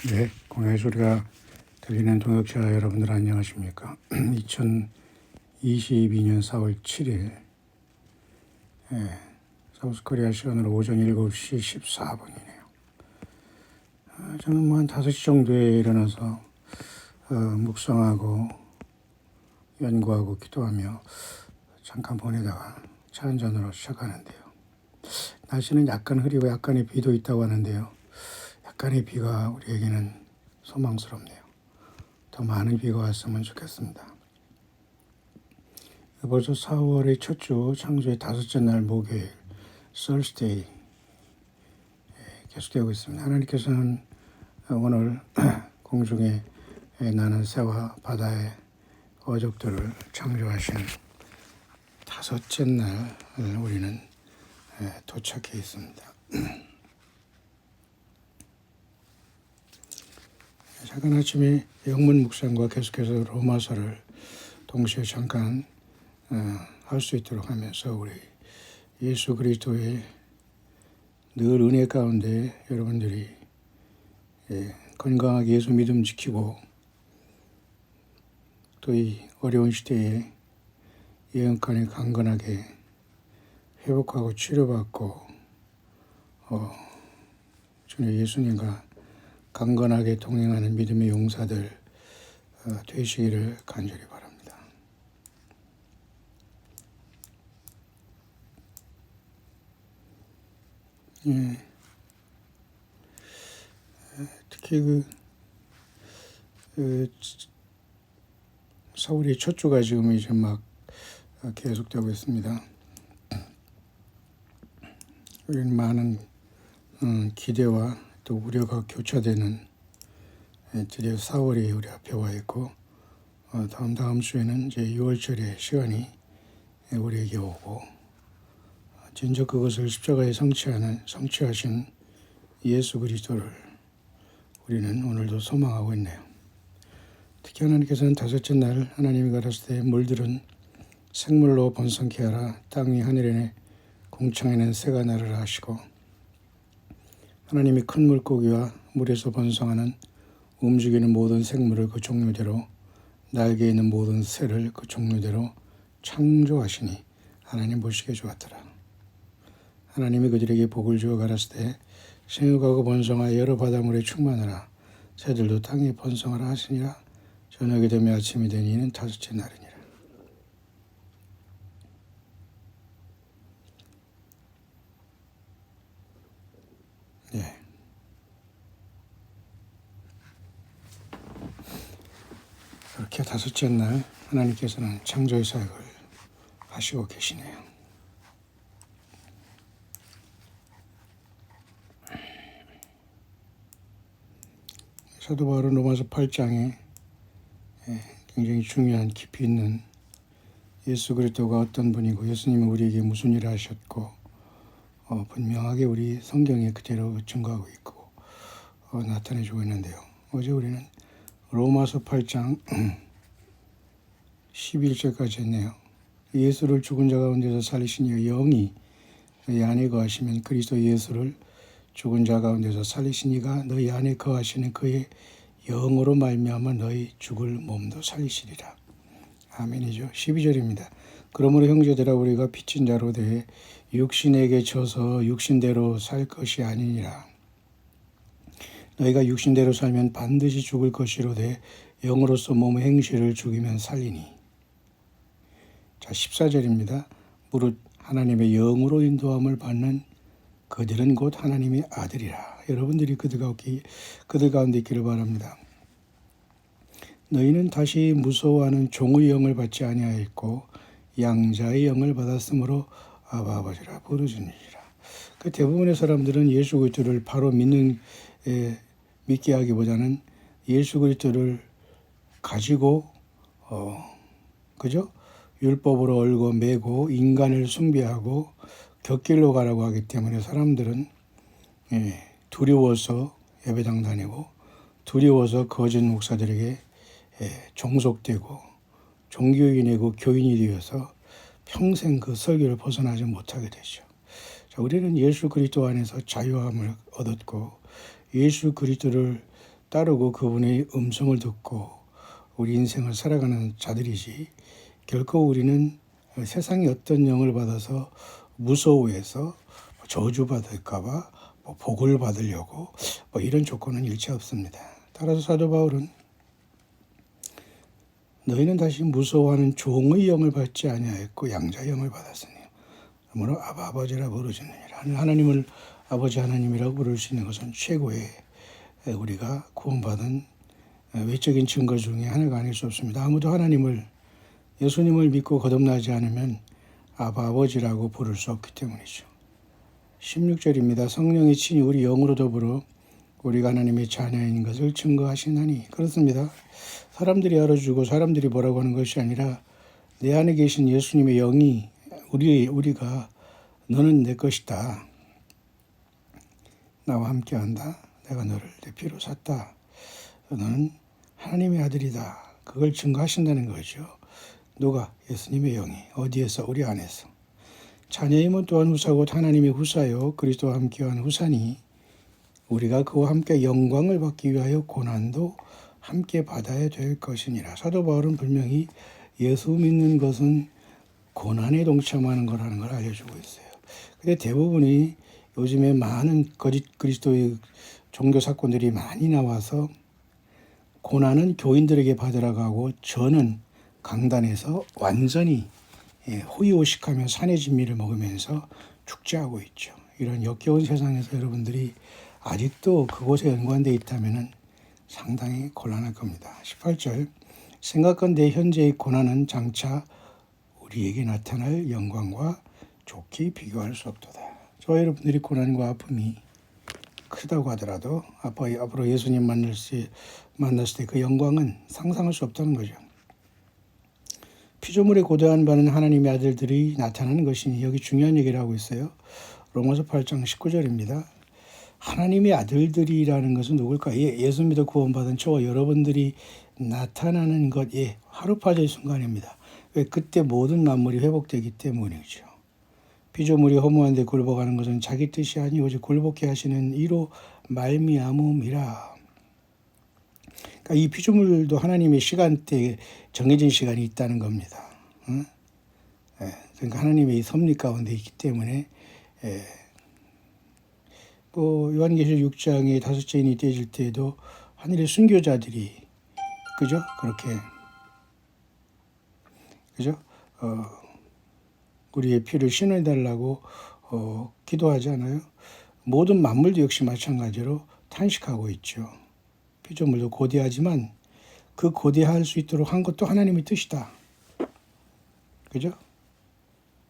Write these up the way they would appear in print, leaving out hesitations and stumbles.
네, 공의 소리가 들리는 동역자 여러분들 안녕하십니까? 2022년 4월 7일 사우스코리아 시간으로 오전 7시 14분이네요. 저는 한 5시 정도에 일어나서 묵상하고 연구하고 기도하며 잠깐 보내다가 차 한잔으로 시작하는데요. 날씨는 약간 흐리고 약간의 비도 있다고 하는데요. 약간의 비가 우리에게는 소망스럽네요. 더 많은 비가 왔으면 좋겠습니다. 벌써 4월의 첫 주 창조의 다섯째 날 목요일 Thursday 계속되고 있습니다. 하나님께서는 오늘 공중에 나는 새와 바다의 어족들을 창조하신 다섯째 날을 우리는 도착해 있습니다. 작은 아침에 영문 묵상과 계속해서 로마서를 동시에 잠깐 할 수 있도록 하면서 우리 예수 그리스도의 늘 은혜 가운데 여러분들이 건강하게 예수 믿음 지키고 또 이 어려운 시대에 예언칸에 강건하게 회복하고 치료받고 주님 예수님과 강건하게 동행하는 믿음의 용사들 되시기를 간절히 바랍니다. 특히 4월의 첫 주가 지금 이제 막 계속되고 있습니다. 우리는 많은 기대와 또 우려가 교차되는 드디어 4월이 우리 앞에 와 있고 다음 주에는 이제 6월절의 시간이 우리에게 오고 진정 그것을 십자가에 성취하신 예수 그리스도를 우리는 오늘도 소망하고 있네요. 특히 하나님께서는 다섯째 날 하나님이 가라사대 물들은 생물로 번성케 하라 땅 위 하늘에 공창에는 새가 나르라 하시고 하나님이 큰 물고기와 물에서 번성하는 움직이는 모든 생물을 그 종류대로 날개 있는 모든 새를 그 종류대로 창조하시니 하나님 보시기에 좋았더라. 하나님이 그들에게 복을 주어 가라사대 생육하고 번성하여 여러 바닷물에 충만하라. 새들도 땅에 번성하라 하시니라. 저녁이 되며 아침이 되니 이는 다섯째 날이니라. 네. 그렇게 다섯째 날 하나님께서는 창조의 사역을 하시고 계시네요. 사도 바울은 로마서 8장에 굉장히 중요한 깊이 있는 예수 그리스도가 어떤 분이고 예수님은 우리에게 무슨 일을 하셨고 분명하게 우리 성경에 그대로 증거하고 있고 나타내주고 있는데요. 어제 우리는 로마서 8장 11절까지 했네요. 예수를 죽은 자 가운데서 살리시니 영이 너희 안에 거하시면 그리스도 예수를 죽은 자 가운데서 살리시니가 너희 안에 거하시는 그의 영으로 말미암아 너희 죽을 몸도 살리시리라. 아멘이죠. 12절입니다. 그러므로 형제들아 우리가 빚진 자로 대해 육신에게 져서 육신대로 살 것이 아니니라. 너희가 육신대로 살면 반드시 죽을 것이로되 영으로서 몸의 행실을 죽이면 살리니. 자 14절입니다. 무릇 하나님의 영으로 인도함을 받는 그들은 곧 하나님의 아들이라. 여러분들이 그들 가운데 있기를 바랍니다. 너희는 다시 무서워하는 종의 영을 받지 아니하였고 양자의 영을 받았으므로 아바 아버지라 부르짖으리라. 그 대부분의 사람들은 예수 그리스도를 바로 믿게 하기보다는 예수 그리스도를 가지고 그죠? 율법으로 얼고 매고 인간을 숭배하고 곁길로 가라고 하기 때문에 사람들은 두려워서 예배당 다니고 두려워서 거짓 목사들에게 종속되고 종교인이고 교인이 되어서 평생 그 설교를 벗어나지 못하게 되죠. 자, 우리는 예수 그리스도 안에서 자유함을 얻었고 예수 그리스도를 따르고 그분의 음성을 듣고 우리 인생을 살아가는 자들이지, 결코 우리는 세상의 어떤 영을 받아서 무서워해서 저주받을까 봐 복을 받으려고 이런 조건은 일체 없습니다. 따라서 사도 바울은 너희는 다시 무서워하는 종의 영을 받지 아니하였고 양자의 영을 받았으니 그러므로 아버지라 부르짖느니라. 하나님을 아버지 하나님이라고 부를 수 있는 것은 최고의 우리가 구원받은 외적인 증거 중에 하나가 아닐 수 없습니다. 아무도 하나님을, 예수님을 믿고 거듭나지 않으면 아버지라고 부를 수 없기 때문이죠. 16절입니다. 성령이 친히 우리 영으로 더불어 우리가 하나님의 자녀인 것을 증거하시나니. 그렇습니다. 사람들이 알아주고 사람들이 뭐라고 하는 것이 아니라 내 안에 계신 예수님의 영이 우리가 너는 내 것이다. 나와 함께한다. 내가 너를 내 피로 샀다. 너는 하나님의 아들이다. 그걸 증거하신다는 거죠. 누가? 예수님의 영이. 어디에서? 우리 안에서. 자녀임은 또한 후사 곧 하나님의 후사요 그리스도와 함께한 후사니 우리가 그와 함께 영광을 받기 위하여 고난도 함께 받아야 될 것이니라. 사도 바울은 분명히 예수 믿는 것은 고난에 동참하는 거라는 걸 알려주고 있어요. 근데 대부분이 요즘에 많은 거짓 그리스도의 종교 사건들이 많이 나와서 고난은 교인들에게 받으라고 하고 저는 강단에서 완전히 호의호식하며 산의 진미를 먹으면서 축제하고 있죠. 이런 역겨운 세상에서 여러분들이 아직도 그곳에 연관되어 있다면 상당히 곤란할 겁니다. 18절 생각건대 현재의 고난은 장차 우리에게 나타날 영광과 좋게 비교할 수 없도다. 저와 여러분들이 고난과 아픔이 크다고 하더라도 앞으로 예수님 만났을 때 그 영광은 상상할 수 없다는 거죠. 피조물에 고대한 바는 하나님의 아들들이 나타나는 것이니 여기 중요한 얘기를 하고 있어요. 로마서 8장 19절입니다. 하나님의 아들들이라는 것은 누굴까? 예수 믿어 구원받은 저와 여러분들이 나타나는 것, 하루파절의 순간입니다. 왜? 그때 모든 만물이 회복되기 때문이죠. 피조물이 허무한 데 굴복하는 것은 자기 뜻이 아니 오직 굴복해 하시는 이로 말미암음이라. 그러니까 이 피조물도 하나님의 시간대에 정해진 시간이 있다는 겁니다. 그러니까 하나님의 섭리 가운데 있기 때문에 요한계시록 6장에 다섯째 인이 떼질 때에도 하늘의 순교자들이 우리의 피를 신어달라고 기도하지 않아요? 모든 만물도 역시 마찬가지로 탄식하고 있죠. 피조물도 고대하지만 그 고대할 수 있도록 한 것도 하나님의 뜻이다. 그죠?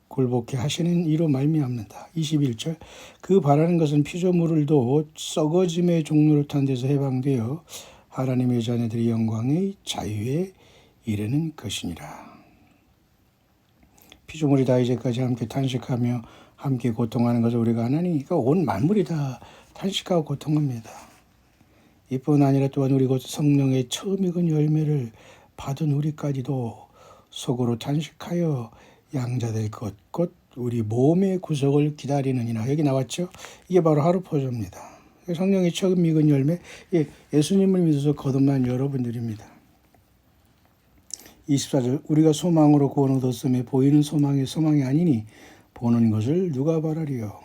굴복해 하시는 이로 말미암는다. 21절 그 바라는 것은 피조물들도 썩어짐의 종로를 탄 데서 해방되어 하나님의 자녀들이 영광의 자유에 이르는 것이니라. 피조물이 다 이제까지 함께 탄식하며 함께 고통하는 것을 우리가 하나니 온 만물이 다 탄식하고 고통합니다. 이뿐 아니라 또한 우리 곧 성령의 처음 익은 열매를 받은 우리까지도 속으로 탄식하여 양자될 것 곧 우리 몸의 구속을 기다리느니라. 여기 나왔죠? 이게 바로 하루포조입니다. 성령의 처음 익은 열매, 예수님을 믿어서 거듭난 여러분들입니다. 24절 우리가 소망으로 구원 얻었음에 보이는 소망이 아니니 보는 것을 누가 바라리요.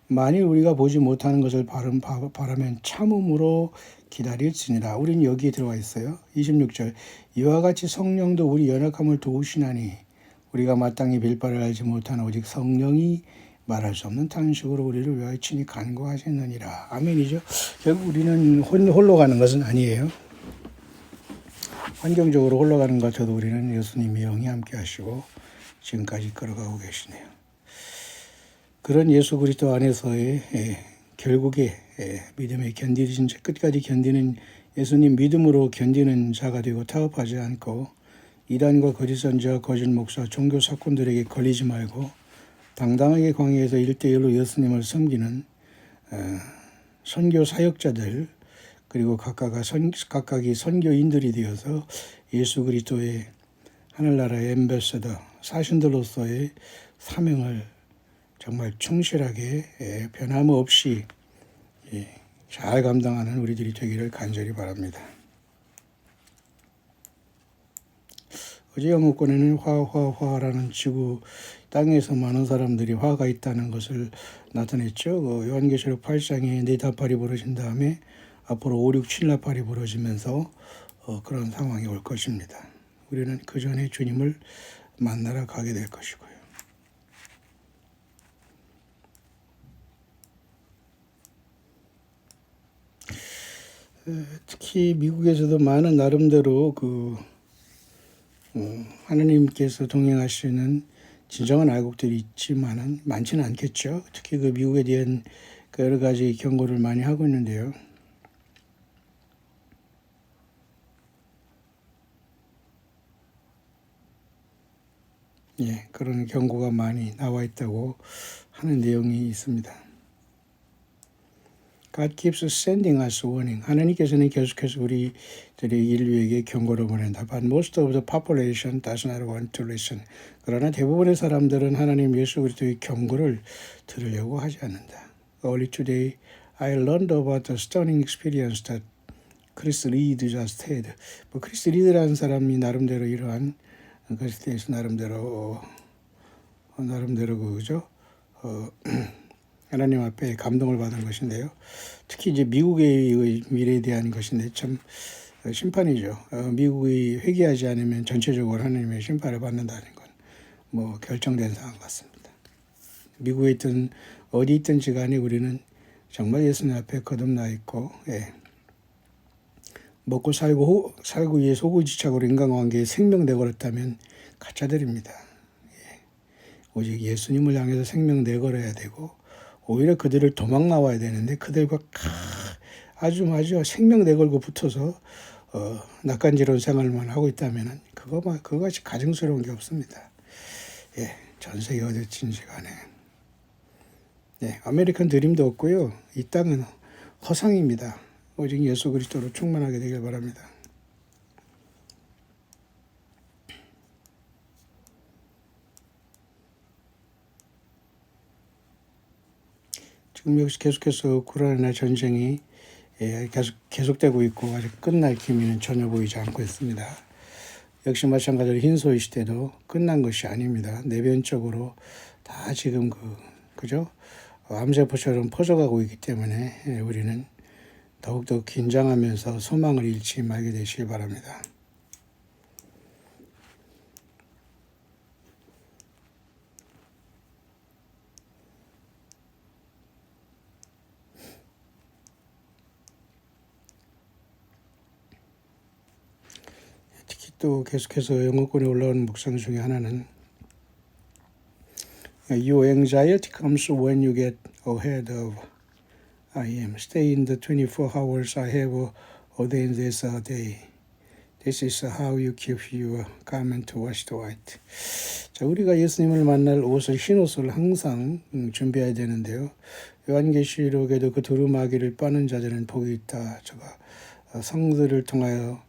만일 우리가 보지 못하는 것을 바라면 참음으로 기다릴지니라. 우리는 여기에 들어와 있어요. 26절 이와 같이 성령도 우리 연약함을 도우시나니 우리가 마땅히 빌 바를 알지 못하나 오직 성령이 말할 수 없는 탄식으로 우리를 위하여 친히 간구하시느니라. 아멘이죠. 결국 우리는 홀로 가는 것은 아니에요. 환경적으로 홀로 가는 것 같아도 우리는 예수님의 영이 함께 하시고 지금까지 걸어가고 계시네요. 그런 예수 그리스도 안에서의 결국에 믿음에 끝까지 견디는 예수님 믿음으로 견디는 자가 되고 타협하지 않고 이단과 거짓 선지와 거짓 목사 종교 사건들에게 걸리지 말고 당당하게 광야에서 1대1로 예수님을 섬기는 선교 사역자들 그리고 각각이 선교인들이 되어서 예수 그리스도의 하늘나라의 엠베서더 사신들로서의 사명을 정말 충실하게 변함없이 잘 감당하는 우리들이 되기를 간절히 바랍니다. 어제 영어권에는 화라는 지구 땅에서 많은 사람들이 화가 있다는 것을 나타냈죠. 요한계시록 8장에 네다팔이 벌어진 다음에 앞으로 5, 6, 7나팔이 벌어지면서 그런 상황이 올 것입니다. 우리는 그 전에 주님을 만나러 가게 될 것이고요. 특히 미국에서도 많은 나름대로 하나님께서 동행하시는 진정한 알곡들이 있지만은 많지는 않겠죠. 특히 그 미국에 대한 여러 가지 경고를 많이 하고 있는데요. 예, 그런 경고가 많이 나와 있다고 하는 내용이 있습니다. God keeps sending us warning. 하나님께서는 계속해서 우리들의 인류에게 경고를 보낸다. But most of the population does not want to listen. 그러나 대부분의 사람들은 하나님 예수 그리스도의 경고를 들으려고 하지 않는다. Early today, I learned about the stunning experience that Chris Reed just had. 크리스 리드라는 사람이 나름대로 이러한 것에 대해서 나름대로 그죠? 하나님 앞에 감동을 받은 것인데요. 특히 이제 미국의 미래에 대한 것인데 참 심판이죠. 미국이 회개하지 않으면 전체적으로 하나님의 심판을 받는다는 건 뭐 결정된 상황 같습니다. 미국에 있든 어디 있든지 간에 우리는 정말 예수님 앞에 거듭나 있고 먹고 살고 위해 소고지착으로 인간관계에 생명 내걸었다면 가짜들입니다. 오직 예수님을 향해서 생명 내걸어야 되고 오히려 그들을 도망 나와야 되는데 그들과 아주 생명 내걸고 붙어서 낯간지러운 생활만 하고 있다면 그것이 가증스러운 게 없습니다. 전 세계 어디든지 간에 아메리칸 드림도 없고요. 이 땅은 허상입니다. 오직 예수 그리스도로 충만하게 되길 바랍니다. 지금 역시 계속해서 우크라이나 전쟁이 계속되고 있고 아직 끝날 기미는 전혀 보이지 않고 있습니다. 역시 마찬가지로 흰소위 시대도 끝난 것이 아닙니다. 내변적으로 다 지금 그죠? 암세포처럼 퍼져가고 있기 때문에 우리는 더욱더 긴장하면서 소망을 잃지 말게 되시길 바랍니다. 특히 또 계속해서 영어권에 올라오는 묵상 중에 하나는 Your anxiety comes when you get ahead of I am. Stay in the 24 hours I have ordained this day. This is how you keep your garment washed white. 자, 우리가 예수님을 만날 옷을 흰 옷을 항상 준비해야 되는데요. 요한계시록에도 그 두루마기를 빠는 자들은 복이 있다. 저가 성들을 통하여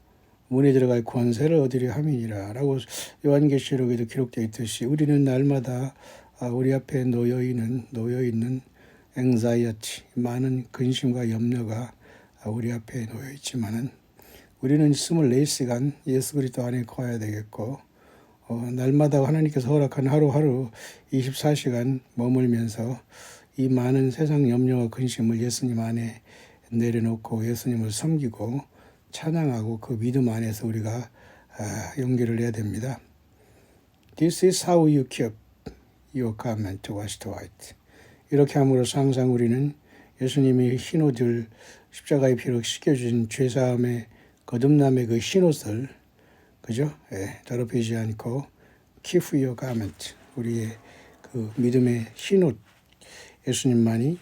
문에 들어갈 권세를 얻으려 함이니라 라고 요한계시록에도 기록되어 있듯이 우리는 날마다 우리 앞에 놓여 있는 anxiety, 많은 근심과 염려가 우리 앞에 놓여 있지만은 우리는 24시간 예수 그리스도 안에 거해야 되겠고 날마다 하나님께서 허락한 하루하루 24시간 머물면서 이 많은 세상 염려와 근심을 예수님 안에 내려놓고 예수님을 섬기고 찬양하고 그 믿음 안에서 우리가 용기를 내야 됩니다. This is how you keep your garment washed white. 이렇게 함으로써 항상 우리는 예수님이 흰옷을 십자가의 피로 씻겨주신 죄사함의 거듭남의 그 흰옷을 그죠? 더럽히지 않고 keep your garment, 우리의 그 믿음의 흰옷, 예수님만이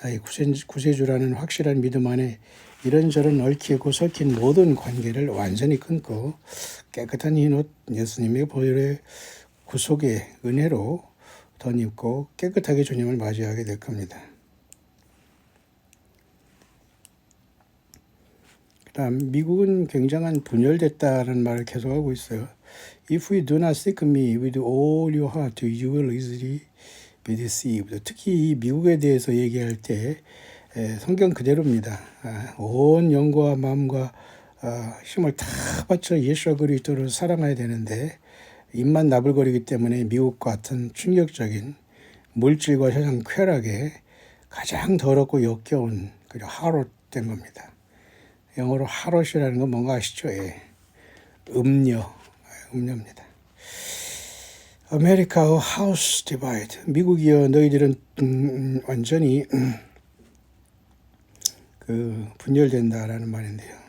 나의 구세주라는 확실한 믿음 안에 이런저런 얽히고 섞인 모든 관계를 완전히 끊고 깨끗한 흰옷 예수님의 보혈의 구속의 은혜로 덧입고 깨끗하게 주님을 맞이하게 될 겁니다. 그다음 미국은 굉장한 분열됐다는 말을 계속하고 있어요. If you do not seek me with all your heart, you will easily be deceived. 특히 이 미국에 대해서 얘기할 때 성경 그대로입니다. 온 영과 마음과 힘을 다 바쳐 예수 그리스도를 사랑해야 되는데 입만 나불거리기 때문에 미국 같은 충격적인 물질과 세상 쾌락에 가장 더럽고 역겨운 그리고 하롯된 겁니다. 영어로 하롯이라는 건 뭔가 아시죠? 음료입니다. 아메리카의 하우스 디바이드. 미국이여 너희들은 완전히 분열된다라는 말인데요.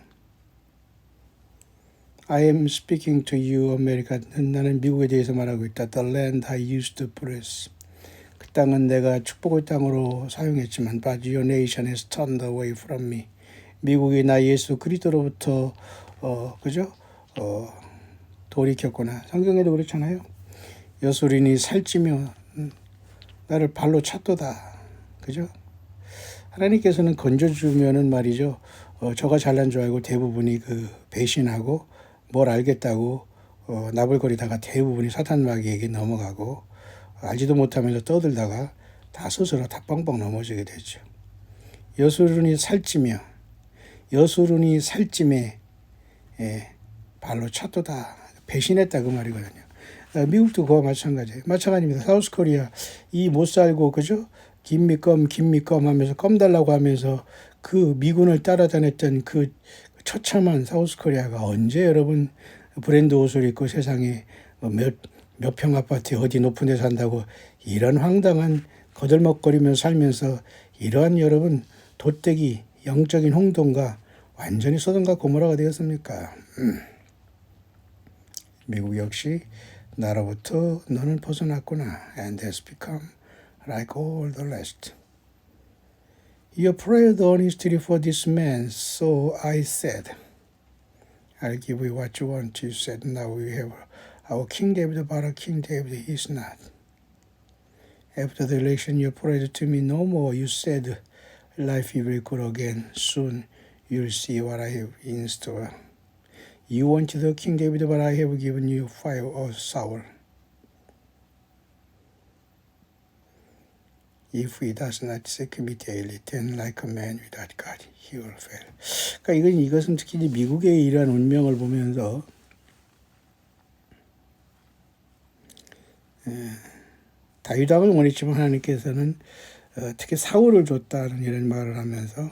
I am speaking to you, America. 나는 미국에 대해서 말하고 있다. The land I used to bless. 그 땅은 내가 축복의 땅으로 사용했지만, but your nation has turned away from me. 미국이 나 예수 그리스도로부터 돌이켰구나. 성경에도 그렇잖아요. 여수린이 살찌며 나를 발로 찼도다. 그죠? 하나님께서는 건져주면은 말이죠. 저가 잘난 줄 알고 대부분이 배신하고 뭘 알겠다고 나불거리다가 대부분이 사탄 마귀에게 넘어가고 알지도 못하면서 떠들다가 다 스스로 다 뻥뻥 넘어지게 되죠. 여수린이 살찜에 발로 찼도다. 배신했다 그 말이거든요. 미국도 그와 마찬가지예요. 마찬가지입니다. 사우스코리아 이 못 살고 그죠? 김미껌 하면서 껌 달라고 하면서 그 미군을 따라다녔던 그 처참한 사우스코리아가 언제 여러분 브랜드 옷을 입고 세상에 몇 평 아파트에 어디 높은 데 산다고 이런 황당한 거들먹거리면서 살면서 이러한 여러분 돛대기 영적인 홍동가 완전히 소돔과 고모라가 되었습니까? 미국 역시 나로부터 너는 벗어났구나. And has become like all the rest. You prayed earnestly for this man, so I said, I'll give you what you want. You said, now we have our King David, but our King David is not. After the election, you prayed to me no more. You said, life will be good again. Soon you'll see what I have in store. You wanted the King David, but I have given you fire or sour. If he does not seek me daily, then like a man without God, he will fail. 그러니까 이것은 특히 미국의 이러한 운명을 보면서 다윗왕을 원했지만 하나님께서는 특히 사울을 줬다는 이런 말을 하면서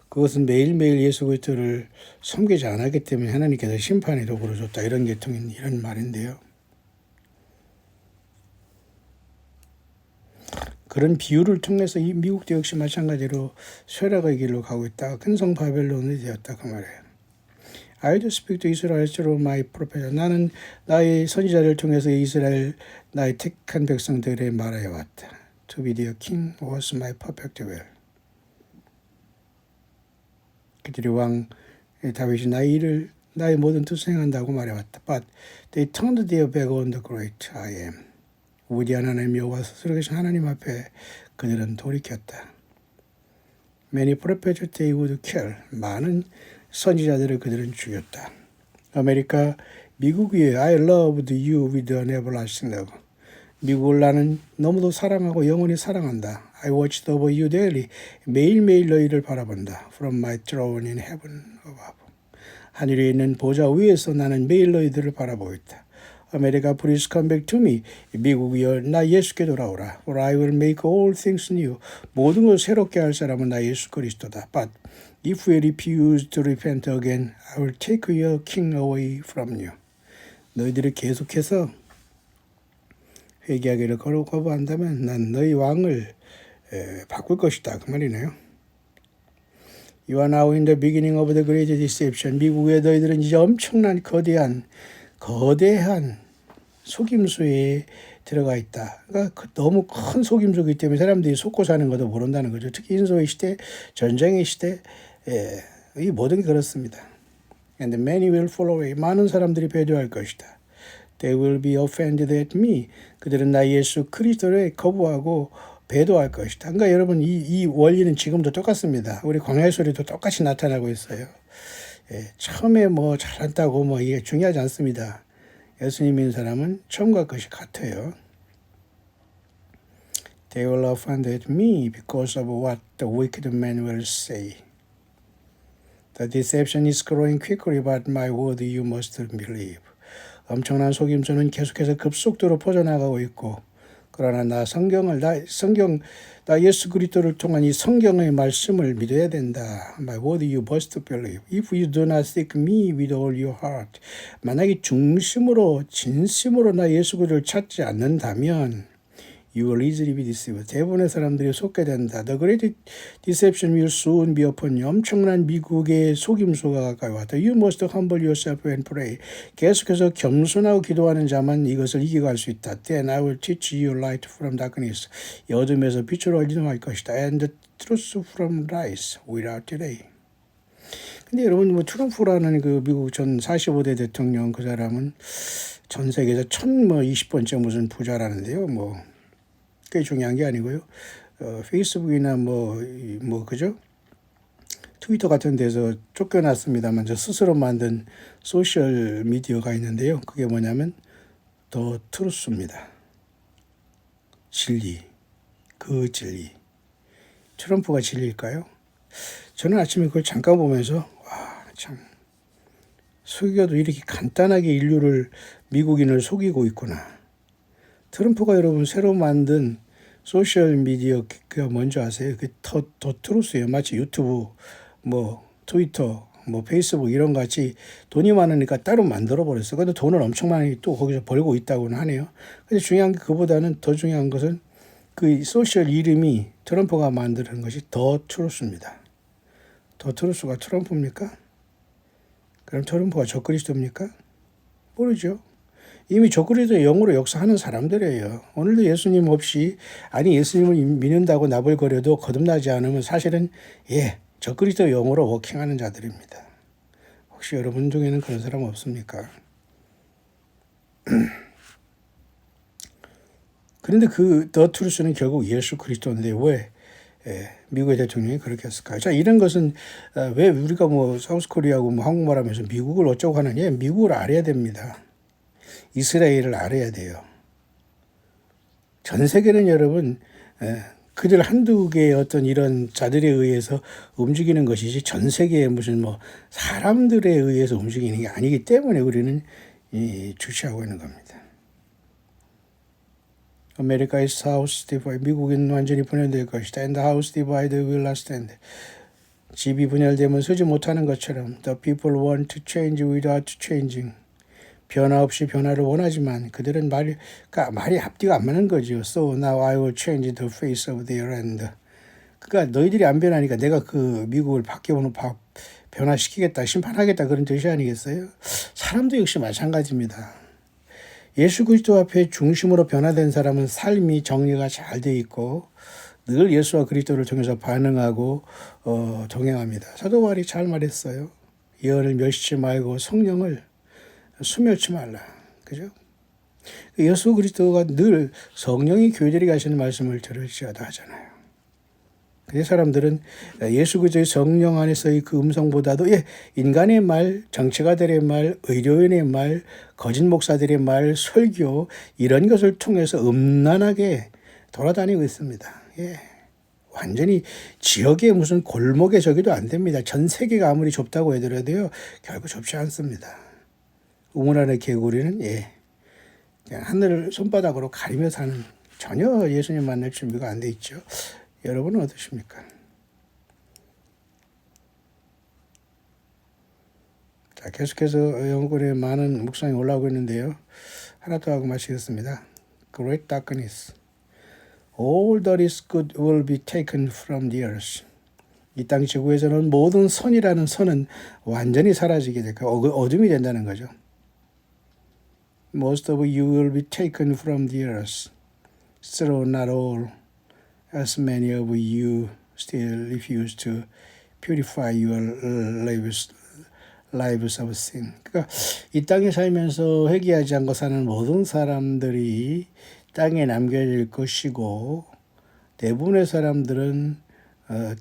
그것은 매일매일 예수 그리스도를 섬기지 않았기 때문에 하나님께서 심판의 도구로 줬다. 이런 계통인 이런 말인데요. 그런 비유를 통해서 이 미국도 역시 마찬가지로 쇠락의 길로 가고 있다. 큰성 바벨론이 되었다. 그 말이에요. I do speak to Israel through my prophet. 나는 나의 선지자를 통해서 이스라엘 나의 택한 백성들에 말하여 왔다. To be their king was my perfect will. 그들이 왕 다윗이 나의 모든 뜻을 행한다고 말해왔다. But they turned their back on the great I am. 위대한 하나님 여호와 스스로 계신 하나님 앞에 그들은 돌이켰다. Many prophets they would kill. 많은 선지자들을 그들은 죽였다. 아메리카 미국 위에 I loved you with an everlasting love. 미국을 나는 너무도 사랑하고 영원히 사랑한다. I watched over you daily. 매일매일 너희를 바라본다. From my throne in heaven above. 하늘에 있는 보좌 위에서 나는 매일 너희들을 바라보고 있다. 아메리카 please come back to me. 미국이여 나 예수께 돌아오라. For I will make all things new. 모든 걸 새롭게 할 사람은 나 예수 그리스도다. But if you refuse to repent again, I will take your king away from you. 너희들이 계속해서 회개하기를 거부한다면 난 너희 왕을 바꿀 것이다. 그 말이네요. You are now in the beginning of the great deception. 미국의 너희들은 이제 엄청난 거대한 속임수에 들어가 있다. 그러니까 너무 큰 속임수이기 때문에 사람들이 속고 사는 것도 모른다는 거죠. 특히 인소의 시대, 전쟁의 시대, 이 모든 게 그렇습니다. And many will follow away. 많은 사람들이 배도할 것이다. They will be offended at me. 그들은 나 예수 그리스도를 거부하고 배도할 것이다. 그러니까 여러분 이 원리는 지금도 똑같습니다. 우리 광야의 소리도 똑같이 나타나고 있어요. 처음에 뭐 잘한다고 이게 중요하지 않습니다. 예수님 믿는 사람은 처음과 것이 같아요. They will offend at me because of what the wicked man will say. The deception is growing quickly, but my word you must believe. 엄청난 속임수는 계속해서 급속도로 퍼져나가고 있고, 그러나 나 예수 그리스도를 통한 이 성경의 말씀을 믿어야 된다. My word you must believe. If you do not seek me with all your heart. 만약에 중심으로 진심으로 나 예수 그리스도를 찾지 않는다면 You will easily be deceived. 대부분의 사람들이 속게 된다. The great deception will soon be upon you. 엄청난 미국의 속임수가 가까이 왔다. You must humble yourself and pray. 계속해서 겸손하고 기도하는 자만 이것을 이겨갈 수 있다. Then I will teach you light from darkness. 어둠에서 빛으로 이동할 것이다. And the truth from lies without delay. 근데 여러분 트럼프라는 그 미국 전 45대 대통령 그 사람은 전 세계에서 1020번째 무슨 부자라는데요. 꽤 중요한 게 아니고요. 페이스북이나 그죠? 트위터 같은 데서 쫓겨났습니다만 저 스스로 만든 소셜 미디어가 있는데요. 그게 뭐냐면 더 트루스입니다. 진리, 그 진리. 트럼프가 진리일까요? 저는 아침에 그걸 잠깐 보면서 와, 참 속여도 이렇게 간단하게 인류를 미국인을 속이고 있구나. 트럼프가 여러분 새로 만든 소셜 미디어가 뭔지 아세요? 더 트루스예요. 마치 유튜브, 트위터, 페이스북 이런 같이 돈이 많으니까 따로 만들어 버렸어요. 근데 돈을 엄청 많이 또 거기서 벌고 있다고는 하네요. 근데 중요한 게 그보다는 더 중요한 것은 그 소셜 이름이 트럼프가 만드는 것이 더 트루스입니다. 더 트루스가 트럼프입니까? 그럼 트럼프가 적그리스도입니까? 모르죠. 이미 적그리스도의 영으로 역사하는 사람들이에요. 오늘도 예수님 없이 예수님을 믿는다고 나불거려도 거듭나지 않으면 사실은 적그리스도의 영으로 워킹하는 자들입니다. 혹시 여러분 중에는 그런 사람 없습니까? 그런데 그 더 트루스는 결국 예수 그리스도인데 왜 미국의 대통령이 그렇게 했을까요? 자, 이런 것은 왜 우리가 사우스코리아하고 한국말 하면서 미국을 어쩌고 하느냐? 미국을 알아야 됩니다. 이스라엘을 알아야 돼요. 전 세계는 여러분 그들 한두 개의 어떤 이런 자들에 의해서 움직이는 것이지 전 세계의 무슨 사람들에 의해서 움직이는 게 아니기 때문에 우리는 주시하고 있는 겁니다. America is house divided. 미국은 완전히 분열될 것이다. And the house divided will not stand. 집이 분열되면 서지 못하는 것처럼 The people want to change without changing. 변화 없이 변화를 원하지만 그들은 말이 앞뒤가 안 맞는 거죠. So now I will change the face of their land. 그러니까 너희들이 안 변하니까 내가 그 미국을 변화시키겠다, 심판하겠다 그런 뜻이 아니겠어요? 사람도 역시 마찬가지입니다. 예수 그리스도 앞에 중심으로 변화된 사람은 삶이 정리가 잘 돼 있고 늘 예수와 그리스도를 통해서 반응하고 동행합니다. 사도 바울이 잘 말했어요. 예언을 멸시치 말고 성령을 수멸치 말라. 그죠? 예수 그리스도가 늘 성령이 교회들이 가시는 말씀을 들을지어다 하잖아요. 근데 사람들은 예수 그리스도의 성령 안에서의 그 음성보다도 인간의 말, 정치가들의 말, 의료인의 말, 거짓 목사들의 말, 설교 이런 것을 통해서 음란하게 돌아다니고 있습니다. 완전히 지역의 무슨 골목에 저기도 안 됩니다. 전 세계가 아무리 좁다고 해더라도요. 결국 좁지 않습니다. 우물 안의 개구리는 그냥 하늘을 손바닥으로 가리며 사는 전혀 예수님 만날 준비가 안 돼 있죠. 여러분은 어떠십니까? 자, 계속해서 영국의 많은 묵상이 올라오고 있는데요. 하나 더 하고 마치겠습니다. Great darkness. All that is good will be taken from the earth. 이 땅 지구에서는 모든 선이라는 선은 완전히 사라지게 될 거예요. 어둠이 된다는 거죠. Most of you will be taken from the earth. So not all, as many of you still refuse to purify your lives of sin. 그러니까 이 땅에 살면서 회개하지 않고 사는 모든 사람들이 땅에 남겨질 것이고 대부분의 사람들은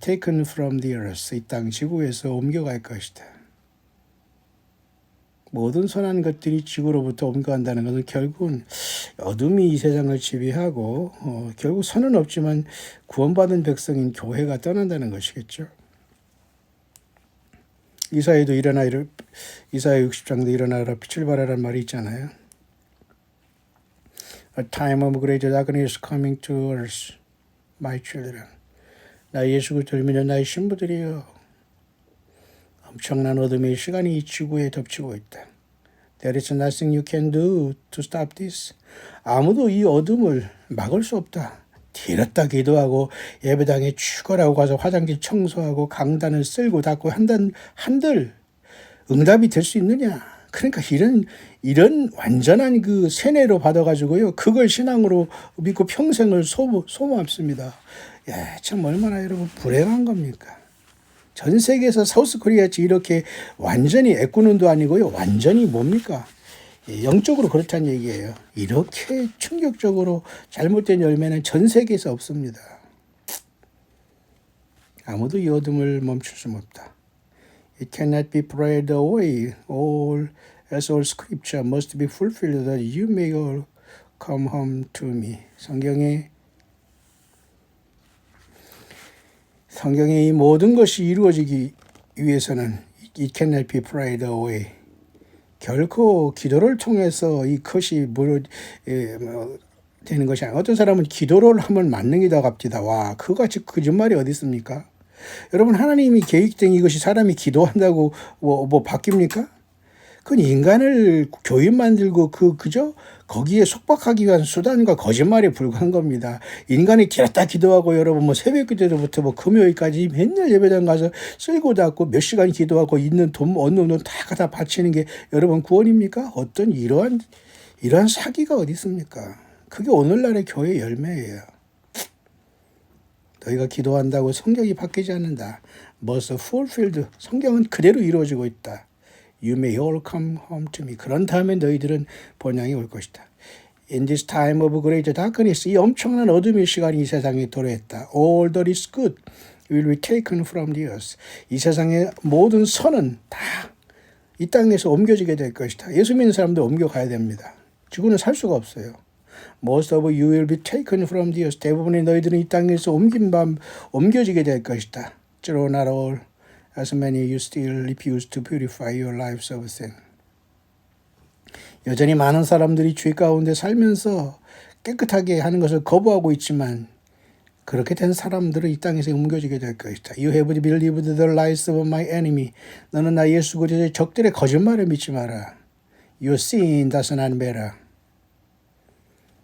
taken from the earth, 이 땅 지구에서 옮겨갈 것이다. 모든 선한 것들이 지구로부터 옮겨간다는 것은 결국은 어둠이 이 세상을 지배하고 결국 선은 없지만 구원받은 백성인 교회가 떠난다는 것이겠죠. 이사야도 이사야 60장도 일어나라 빛을 발하라는 말이 있잖아요. A time of great darkness is coming to us, my children. 나 예수 그리스도를 믿는 나의 신부들이여, 엄청난 어둠의 시간이 이 지구에 덮치고 있다. There is nothing you can do to stop this. 아무도 이 어둠을 막을 수 없다. 뒤렸다 기도하고 예배당에 출거라고 가서 화장실 청소하고 강단을 쓸고 닦고 한들 응답이 될 수 있느냐? 그러니까 이런 완전한 그 세뇌로 받아가지고요, 그걸 신앙으로 믿고 평생을 소모합니다. 예, 참 얼마나 여러분 불행한 겁니까? 전 세계에서 사우스 코리아같이 이렇게 완전히 애꾸는도 아니고요, 완전히 뭡니까? 영적으로 그렇다는 얘기예요. 이렇게 충격적으로 잘못된 열매는 전 세계에서 없습니다. 아무도 이 어둠을 멈출 수 없다. It cannot be prayed away. As all scripture must be fulfilled that you may all come home to me. 성경에 이 모든 것이 이루어지기 위해서는 it cannot be prayed away. 결코 기도를 통해서 이 것이 되는 것이 아니라, 어떤 사람은 기도를 하면 만능이다 갑디다. 와, 그거같이 거짓말이 어디 있습니까? 여러분, 하나님이 계획된 이것이 사람이 기도한다고 뭐 바뀝니까? 그건 인간을 교인 만들고 그저 거기에 속박하기 위한 수단과 거짓말에 불과한 겁니다. 인간이 길었다 기도하고 여러분 뭐 새벽 기도부터 뭐 금요일까지 맨날 예배당 가서 쓸고 닦고 몇 시간 기도하고 있는 돈 얻는 돈 다 갖다 바치는 게 여러분 구원입니까? 어떤 이러한 사기가 어디 있습니까? 그게 오늘날의 교회 열매예요. 너희가 기도한다고 성경이 바뀌지 않는다. must fulfilled. 성경은 그대로 이루어지고 있다. You may all come home to me. 그런 다음에 너희들은 본향이 올 것이다. In this time of great darkness. 이 엄청난 어둠의 시간이 이 세상에 도래했다. All that is good will be taken from the earth. 이 세상의 모든 선은 다 이 땅에서 옮겨지게 될 것이다. 예수 믿는 사람들 옮겨가야 됩니다. 지구는 살 수가 없어요. Most of you will be taken from the earth. 대부분의 너희들은 이 땅에서 옮겨지게 될 것이다. Not all. As many you still refuse to purify your lives of sin. 여전히 많은 사람들이 죄 가운데 살면서 깨끗하게 하는 것을 거부하고 있지만 그렇게 된 사람들은 이 땅에서 옮겨지게 될 것이다. You have believed the lies of my enemy. 너는 나 예수 그리스도의 적들의 거짓말을 믿지 마라. Your sin does not matter.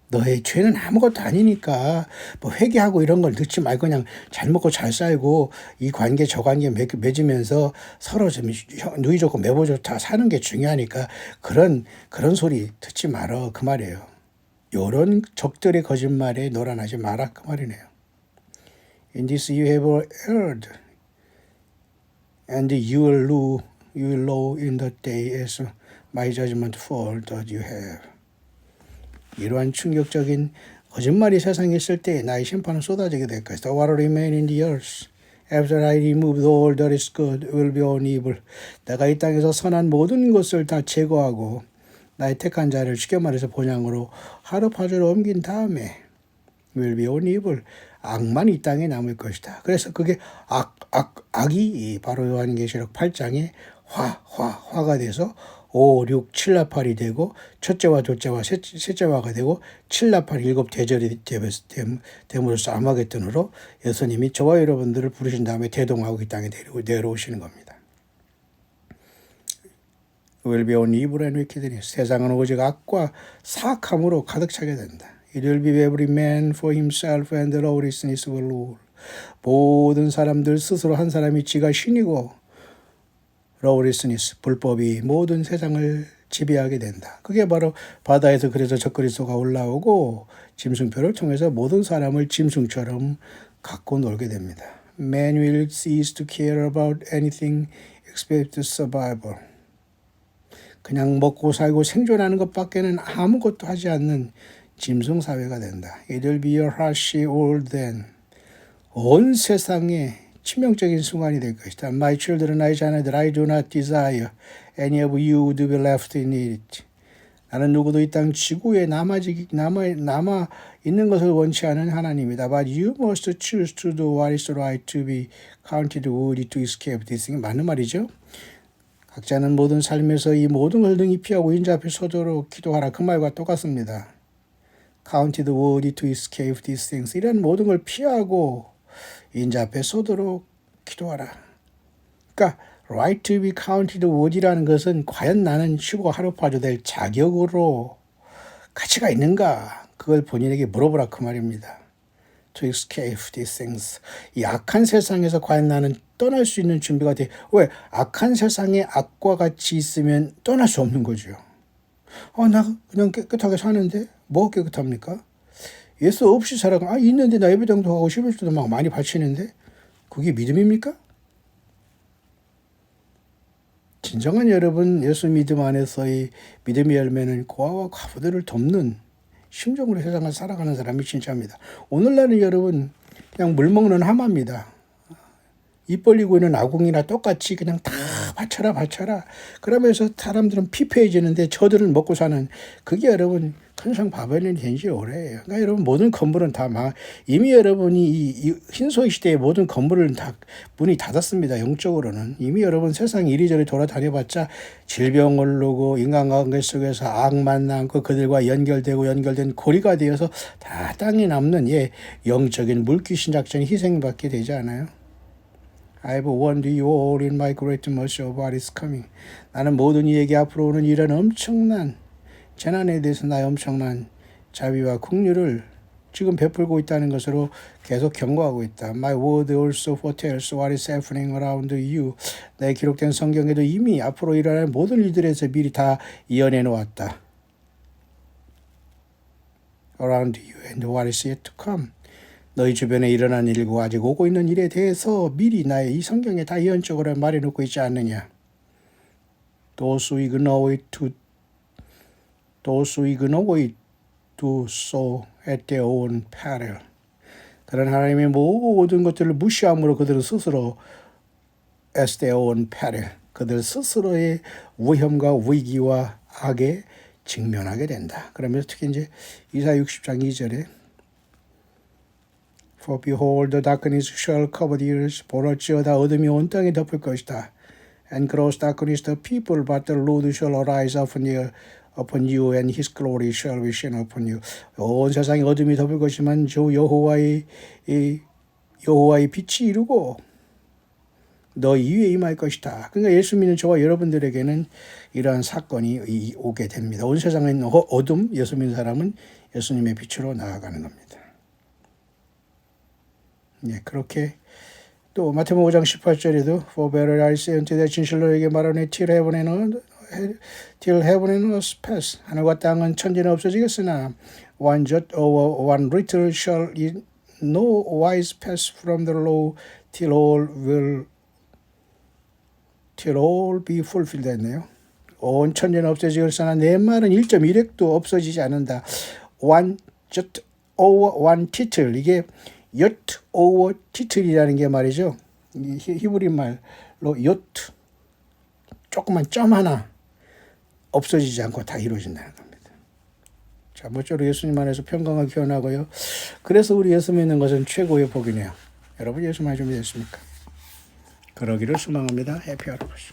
너의 죄는 아무것도 아니니까 뭐 회개하고 이런 걸 듣지 말고 그냥 잘 먹고 잘 살고 이 관계 저 관계 맺으면서 서로 좀 누이 좋고 매보 좋다 사는 게 중요하니까 그런 소리 듣지 말어 그 말이에요. 이런 적들의 거짓말에 놀아나지 마라 그 말이네요. In this you have erred, and you will know in the day as my judgment fall that you have. 이러한 충격적인 거짓말이 세상에 있을 때 나의 심판은 쏟아지게 될 것이다. What remain in the earth after I remove all that is good will be on evil. 내가 이 땅에서 선한 모든 것을 다 제거하고 나의 택한 자를 쉽게 말해서 본향으로 하루파주로 옮긴 다음에 will be on evil. 악만 이 땅에 남을 것이다. 그래서 그게 악이 바로 요한계시록 8장에 화가 돼서 5, 6, 7, 8이 되고 첫째와 둘째와 셋째와가 되고 7, 8, 7 대절이 됨으로써 아마겟돈으로 예수님이 저와 여러분들을 부르신 다음에 대동하고 이 땅에 내려오시는 겁니다. will be on evil and wickedness. 세상은 오직 악과 사악함으로 가득 차게 된다. It will be every man for himself and the lawlessness will rule. 모든 사람들 스스로 한 사람이 지가 신이고 lawlessness, 불법이 모든 세상을 지배하게 된다. 그게 바로 바다에서 그래서 적그리스도가 올라오고 짐승표를 통해서 모든 사람을 짐승처럼 갖고 놀게 됩니다. Man will cease to care about anything except survival. 그냥 먹고 살고 생존하는 것밖에는 아무것도 하지 않는 짐승 사회가 된다. It will be a harsh old then. 온 세상에 치명적인 순간이 될 것이다. My children, 나의 자녀들, I do not desire any of you to be left in it. 나는 누구도 이 땅 지구에 남아 있는 것을 원치 않은 하나님이다. But you must choose to do what is right to be counted worthy to escape this. 맞는 말이죠. 각자는 모든 삶에서 이 모든 걸 등이 피하고 인자 앞에 서도록 기도하라. 그 말과 똑같습니다. Counted worthy to escape these things. 이런 모든 걸 피하고 인자 앞에 서도록 기도하라. 그러니까 right to be counted worthy라는 것은 과연 나는 쉬고 하루 파도 될 자격으로 가치가 있는가? 그걸 본인에게 물어보라 그 말입니다. To escape these things. 이 악한 세상에서 과연 나는 떠날 수 있는 준비가 돼. 왜? 악한 세상에 악과 같이 있으면 떠날 수 없는 거죠. 나 그냥 깨끗하게 사는데 뭐가 깨끗합니까? 예수 없이 살아가. 있는데 나 예배당도 하고 11조도 막 많이 바치는데 그게 믿음입니까? 진정한 여러분 예수 믿음 안에서의 믿음의 열매는 고아와 과부들을 돕는 심정으로 세상을 살아가는 사람이 진짜입니다. 오늘날은 여러분 그냥 물먹는 하마입니다. 입 벌리고 있는 아궁이나 똑같이 그냥 다 바쳐라. 그러면서 사람들은 피폐해지는데 저들은 먹고 사는 그게 여러분 항상 바벨론이 된 지 오래예요. 그러니까 여러분 모든 건물은 다 이미 여러분이 이 흰소위 시대의 모든 건물은 다 문이 닫았습니다. 영적으로는. 이미 여러분 세상 이리저리 돌아다녀봤자 질병 오르고 인간관계 속에서 악만 남고 그들과 연결된 고리가 되어서 다 땅에 남는 영적인 물귀신 작전이 희생받게 되지 않아요? I've warned you all in my great mercy of what is coming. 나는 모든 이에게 앞으로 오는 이런 엄청난 재난에 대해서 나의 엄청난 자비와 긍휼을 지금 베풀고 있다는 것으로 계속 경고하고 있다. My word also foretells what is happening around you. 내 기록된 성경에도 이미 앞으로 일어날 모든 일들에서 미리 다 이어내 놓았다. Around you and what is yet to come. 너희 주변에 일어난 일과 아직 오고 있는 일에 대해서 미리 나의 이 성경에 다 예언적으로 말해놓고 있지 않느냐. Those who ignore it do so at their own peril. 그런 하나님의 모든 것들을 무시함으로 그들 스스로 as their own peril. 그들 스스로의 위험과 위기와 악에 직면하게 된다. 그러면서 특히 이제 이사야 60장 2절에 For behold, the darkness shall cover the earth. 보랄지어다 어둠이 온 땅에 덮을 것이다. And gross darkness the people, but the Lord shall arise upon you, and His glory shall be seen upon you. 온 세상에 어둠이 덮을 것이지만 여호와의 빛이 이루고 너 위에 임할 것이다. 그러니까 예수 믿는 저와 여러분들에게는 이러한 사건이 오게 됩니다. 온 세상에 있는 어둠, 예수 믿는 사람은 예수님의 빛으로 나아가는 겁니다. 그렇게 또 마태복음 5장 18절에도 For verily I say unto thee 진실로 너에게 말하노니 till heaven and earth pass. 하늘과 땅은 천지는 없어지겠으나 one jot or one tittle shall in no wise pass from the law till all be fulfilled 했네요. 온 천지는 없어지겠으나 내 말은 1.1획도 없어지지 않는다. one jot or one tittle 이게 요트 오워 티틀이라는 게 말이죠. 히브리 말로 요트 조그만 점 하나 없어지지 않고 다 이루어진다는 겁니다. 자, 모쪼록 예수님 안에서 평강을 기원하고요. 그래서 우리 예수 믿는 것은 최고의 복이네요. 여러분 예수 많이 준비됐습니까? 그러기를 소망합니다. 해피 하루보시.